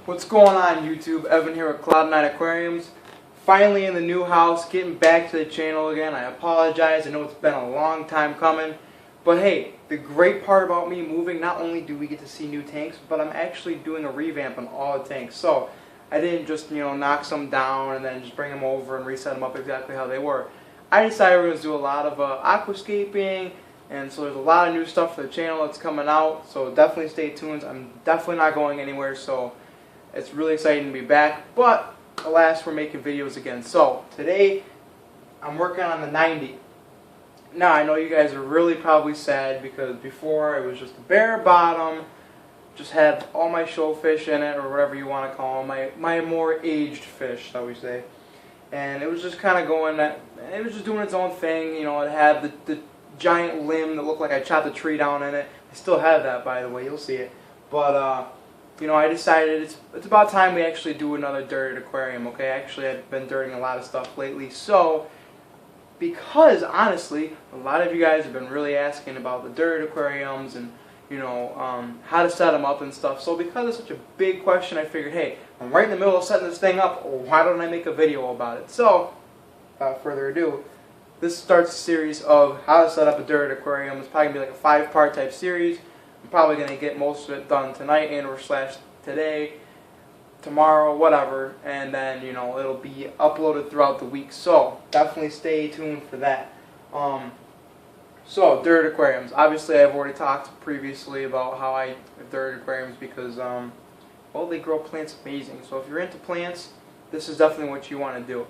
What's going on, YouTube? Evan here with Cloud9 Aquariums. Finally in the new house, getting back to the channel again. I apologize, I know it's been a long time coming. But hey, the great part about me moving, not only do we get to see new tanks, but I'm actually doing a revamp on all the tanks. So I didn't just, knock some down and then just bring them over and reset them up exactly how they were. I decided we're going to do a lot of aquascaping, and so there's a lot of new stuff for the channel that's coming out. So definitely stay tuned. I'm definitely not going anywhere, so it's really exciting to be back, but alas, we're making videos again. So today, I'm working on the 90. Now, I know you guys are really probably sad because before it was just a bare bottom, just had all my show fish in it, or whatever you want to call them, my more aged fish, shall we say. And it was just kind of going, it was just doing its own thing. It had the giant limb that looked like I chopped a tree down in it. I still have that, by the way, you'll see it. But, I decided it's about time we actually do another dirted aquarium, okay? Actually, I've been dirting a lot of stuff lately, so because, honestly, a lot of you guys have been really asking about the dirted aquariums and, how to set them up and stuff. So because it's such a big question, I figured, hey, I'm right in the middle of setting this thing up, why don't I make a video about it? So, without further ado, this starts a series of how to set up a dirted aquarium. It's probably going to be like a 5-part type series. I'm probably going to get most of it done tonight and/or today, tomorrow, whatever, and then, it'll be uploaded throughout the week. So, definitely stay tuned for that. So, dirted aquariums. Obviously, I've already talked previously about how I have dirted aquariums because, well, they grow plants amazing. So, if you're into plants, this is definitely what you want to do.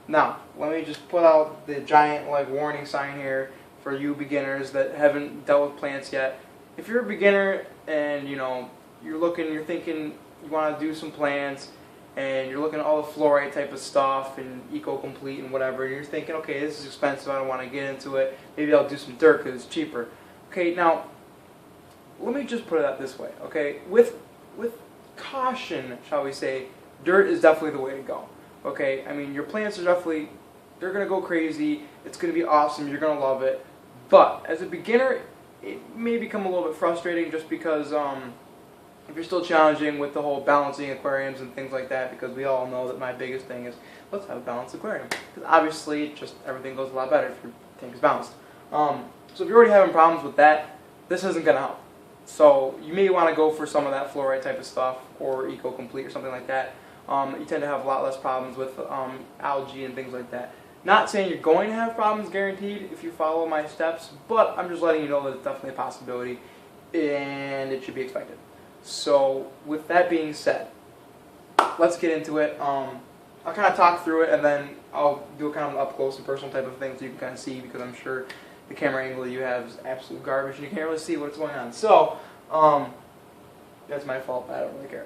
Now, let me just put out the giant, warning sign here for you beginners that haven't dealt with plants yet. If you're a beginner and, you're thinking you want to do some plants, and you're looking at all the fluorite type of stuff and eco-complete and whatever, and you're thinking, okay, this is expensive, I don't want to get into it, maybe I'll do some dirt because it's cheaper. Okay, now, let me just put it out this way, okay? With caution, shall we say, dirt is definitely the way to go. Okay, I mean, your plants are definitely, they're going to go crazy, it's going to be awesome, you're going to love it, but as a beginner, it may become a little bit frustrating just because if you're still challenging with the whole balancing aquariums and things like that, because we all know that my biggest thing is let's have a balanced aquarium, because obviously just everything goes a lot better if your tank is balanced. So if you're already having problems with that, this isn't going to help. So you may want to go for some of that fluoride type of stuff or eco-complete or something like that. You tend to have a lot less problems with algae and things like that. Not saying you're going to have problems, guaranteed, if you follow my steps, but I'm just letting you know that it's definitely a possibility, and it should be expected. So, with that being said, let's get into it. I'll kind of talk through it, and then I'll do a kind of up-close and personal type of thing so you can kind of see, because I'm sure the camera angle you have is absolute garbage, and you can't really see what's going on. So, that's my fault, I don't really care.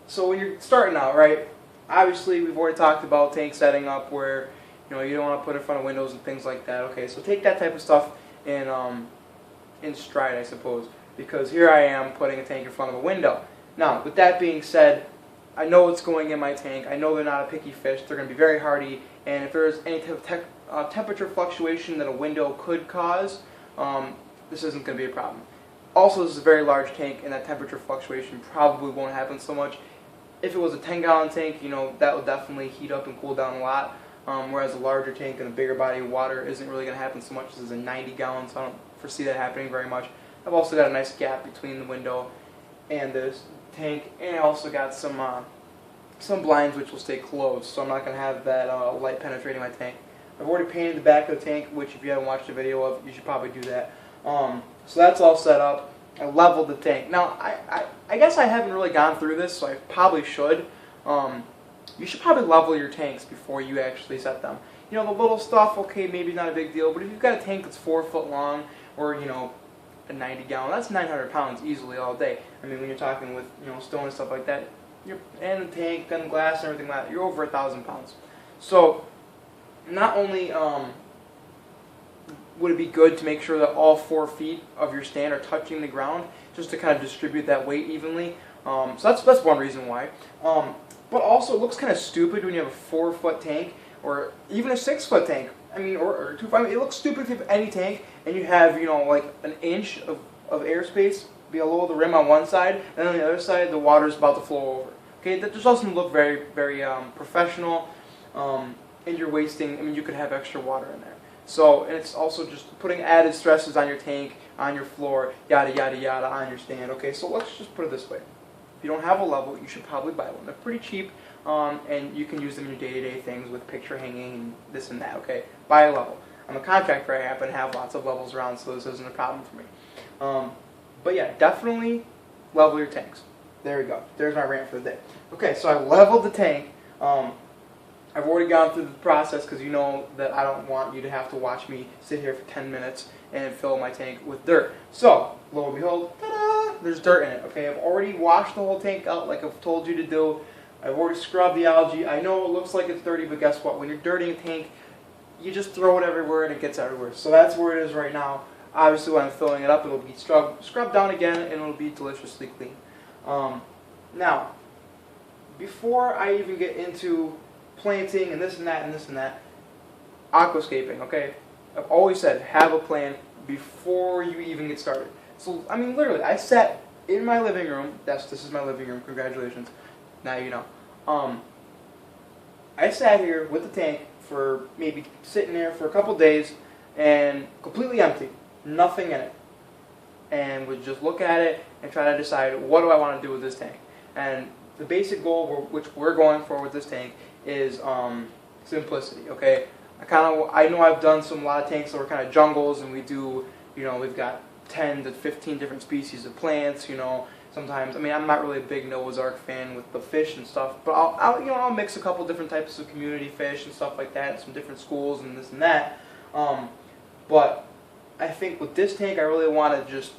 So when you're starting out, right, obviously we've already talked about tank setting up where, you don't want to put it in front of windows and things like that. Okay, so take that type of stuff in stride, I suppose, because here I am putting a tank in front of a window. Now, with that being said, I know what's going in my tank. I know they're not a picky fish. They're going to be very hardy, and if there's any type of temperature fluctuation that a window could cause, this isn't going to be a problem. Also, this is a very large tank, and that temperature fluctuation probably won't happen so much. If it was a 10-gallon tank, that would definitely heat up and cool down a lot, whereas a larger tank and a bigger body of water isn't really going to happen so much. This is a 90-gallon, so I don't foresee that happening very much. I've also got a nice gap between the window and this tank, and I also got some blinds which will stay closed, so I'm not going to have that light penetrating my tank. I've already painted the back of the tank, which if you haven't watched a video of, you should probably do that. So that's all set up. I leveled the tank. Now, I guess I haven't really gone through this, so I probably should. You should probably level your tanks before you actually set them. The little stuff, okay, maybe not a big deal, but if you've got a tank that's 4 foot long, or, a 90-gallon, that's 900 pounds easily all day. I mean, when you're talking with, stone and stuff like that, and the tank, and glass and everything like that, you're over 1,000 pounds. So, not only would it be good to make sure that all 4 feet of your stand are touching the ground, just to kind of distribute that weight evenly. So that's one reason why. But also, it looks kind of stupid when you have a 4-foot tank, or even a 6-foot tank. I mean, or 2. I mean, it looks stupid if you have any tank and you have, like an inch of airspace below the rim on one side, and on the other side the water is about to flow over. Okay, that just doesn't look very, very professional, and you're wasting, I mean, you could have extra water in there. So, and it's also just putting added stresses on your tank, on your floor, yada, yada, yada, on your stand. Okay, so let's just put it this way. If you don't have a level, you should probably buy one. They're pretty cheap, and you can use them in your day-to-day things with picture hanging and this and that. Okay, buy a level. I'm a contractor. I happen to have lots of levels around, so this isn't a problem for me. But yeah, definitely level your tanks. There we go. There's my rant for the day. Okay, so I leveled the tank. I've already gone through the process because you know that I don't want you to have to watch me sit here for 10 minutes and fill my tank with dirt. So, lo and behold, ta-da, there's dirt in it. Okay, I've already washed the whole tank out like I've told you to do. I've already scrubbed the algae. I know it looks like it's dirty, but guess what? When you're dirtying a tank, you just throw it everywhere and it gets everywhere. So that's where it is right now. Obviously, when I'm filling it up, it'll be scrubbed down again and it'll be deliciously clean. Now, before I even get into planting and this and that and this and that, aquascaping, okay? I've always said have a plan before you even get started. So, I mean, literally, I sat in my living room. This is my living room. Congratulations. Now you know. I sat here with the tank for maybe sitting there for a couple days and completely empty. Nothing in it. And would just look at it and try to decide what do I want to do with this tank. And the basic goal which we're going for with this tank is simplicity. Okay, I know I've done a lot of tanks that were kind of jungles, and we do, you know, we've got 10 to 15 different species of plants. You know, sometimes, I mean, I'm not really a big Noah's Ark fan with the fish and stuff, but I'll mix a couple different types of community fish and stuff like that, some different schools and this and that. But I think with this tank, I really want to just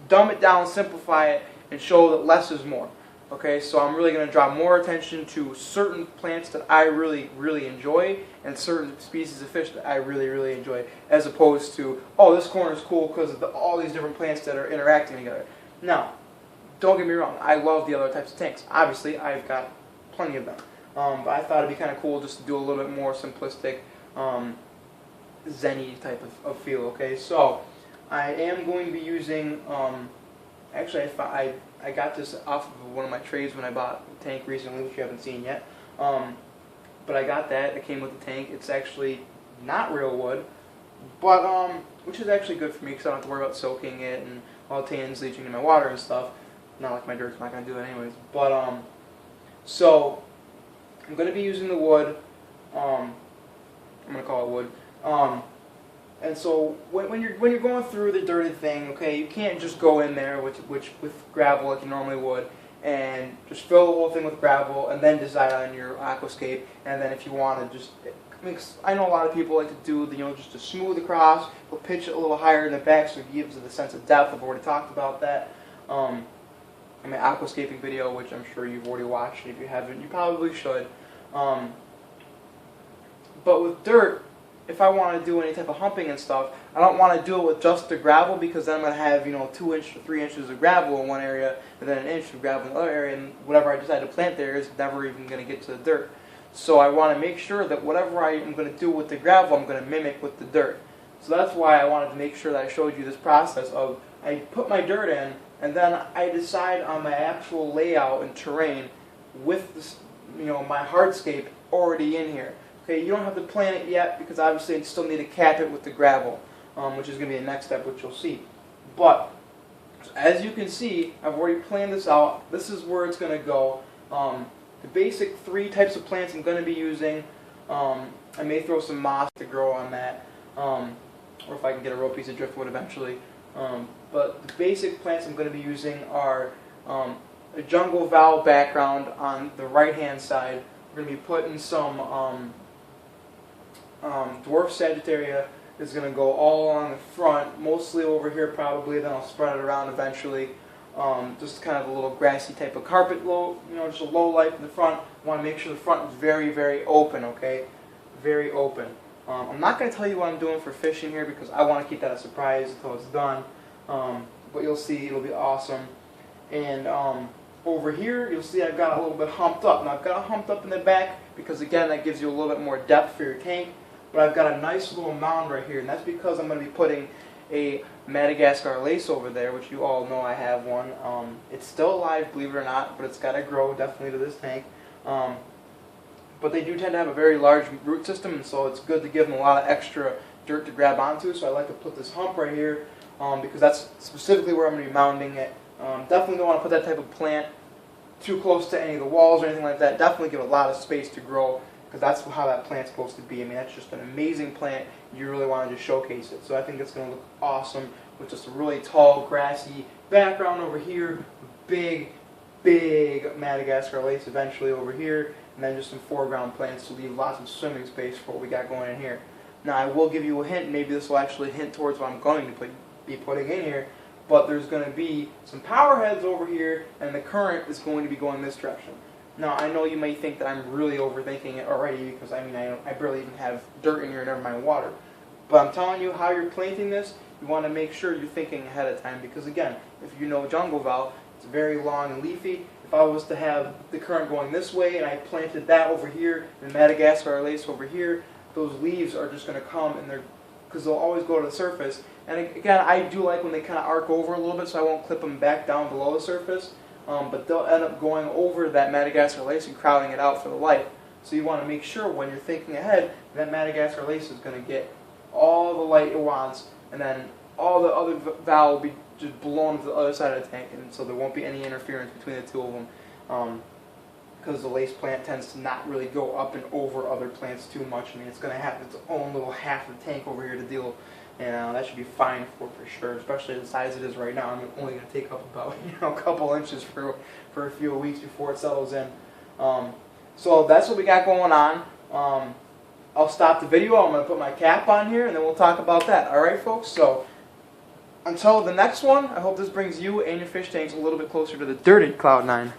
dumb it down, simplify it, and show that less is more. Okay, so I'm really going to draw more attention to certain plants that I really, really enjoy and certain species of fish that I really, really enjoy, as opposed to, oh, this corner is cool because of all these different plants that are interacting together. Now, don't get me wrong, I love the other types of tanks. Obviously, I've got plenty of them. But I thought it'd be kind of cool just to do a little bit more simplistic, zen-y type of feel. Okay, so I am going to be using, actually I got this off of one of my trays when I bought the tank recently, which you haven't seen yet. But I got that. It came with the tank. It's actually not real wood, but which is actually good for me because I don't have to worry about soaking it and all the tannins leaching in my water and stuff. Not like my dirt's not going to do that anyways. But so I'm going to be using the wood. I'm going to call it wood. And so when you're going through the dirty thing, okay, you can't just go in there with gravel like you normally would and just fill the whole thing with gravel and then decide on your aquascape. And then if you want to just mix, I know a lot of people like to do just a smooth across, they'll pitch it a little higher in the back so it gives it a sense of depth. I've already talked about that in my aquascaping video, which I'm sure you've already watched. If you haven't, you probably should. But with dirt, if I want to do any type of humping and stuff, I don't want to do it with just the gravel because then I'm going to have 2 inches to 3 inches of gravel in one area and then an inch of gravel in the other area, and whatever I decide to plant there is never even going to get to the dirt. So I want to make sure that whatever I am going to do with the gravel, I'm going to mimic with the dirt. So that's why I wanted to make sure that I showed you this process of I put my dirt in and then I decide on my actual layout and terrain with this, my hardscape already in here. Okay, you don't have to plant it yet because obviously you still need to cap it with the gravel, which is going to be the next step, which you'll see. But as you can see, I've already planned this out. This is where it's going to go. The basic 3 types of plants I'm going to be using. I may throw some moss to grow on that, or if I can get a real piece of driftwood eventually. But the basic plants I'm going to be using are a jungle vowel background on the right-hand side. We're going to be putting some dwarf Sagittaria is going to go all along the front, mostly over here probably, then I'll spread it around eventually. Just kind of a little grassy type of carpet, just a low light in the front. I want to make sure the front is very, very open, okay? Very open. I'm not going to tell you what I'm doing for fishing here because I want to keep that a surprise until it's done. But you'll see, it'll be awesome. And over here, you'll see I've got a little bit humped up. Now I've got it humped up in the back because again, that gives you a little bit more depth for your tank. But I've got a nice little mound right here, and that's because I'm going to be putting a Madagascar lace over there, which you all know I have one. It's still alive, believe it or not, but it's got to grow definitely to this tank. But they do tend to have a very large root system, and so it's good to give them a lot of extra dirt to grab onto. So I like to put this hump right here because that's specifically where I'm going to be mounting it. Definitely don't want to put that type of plant too close to any of the walls or anything like that. Definitely give a lot of space to grow, because that's how that plant's supposed to be. I mean, that's just an amazing plant. You really want to just showcase it. So I think it's going to look awesome with just a really tall, grassy background over here, big Madagascar lace eventually over here, and then just some foreground plants to leave lots of swimming space for what we got going in here. Now, I will give you a hint. Maybe this will actually hint towards what I'm going to be putting in here. But there's going to be some power heads over here, and the current is going to be going this direction. Now, I know you may think that I'm really overthinking it already, because I mean, I barely even have dirt in here, never mind water. But I'm telling you, how you're planting this, you want to make sure you're thinking ahead of time, because again, if you know jungle val, it's very long and leafy. If I was to have the current going this way, and I planted that over here, and Madagascar lace over here, those leaves are just going to come, and because they'll always go to the surface. And again, I do like when they kind of arc over a little bit, so I won't clip them back down below the surface. But they'll end up going over that Madagascar lace and crowding it out for the light. So you want to make sure when you're thinking ahead, that Madagascar lace is going to get all the light it wants, and then all the other val will be just blown to the other side of the tank, and so there won't be any interference between the two of them. Because the lace plant tends to not really go up and over other plants too much. I mean, it's going to have its own little half of the tank over here to deal, and that should be fine for sure, especially the size it is right now. I'm only going to take up about a couple inches for a few weeks before it settles in. So that's what we got going on. I'll stop the video. I'm going to put my cap on here, and then we'll talk about that. All right, folks? So until the next one, I hope this brings you and your fish tanks a little bit closer to the dirty Cloud9.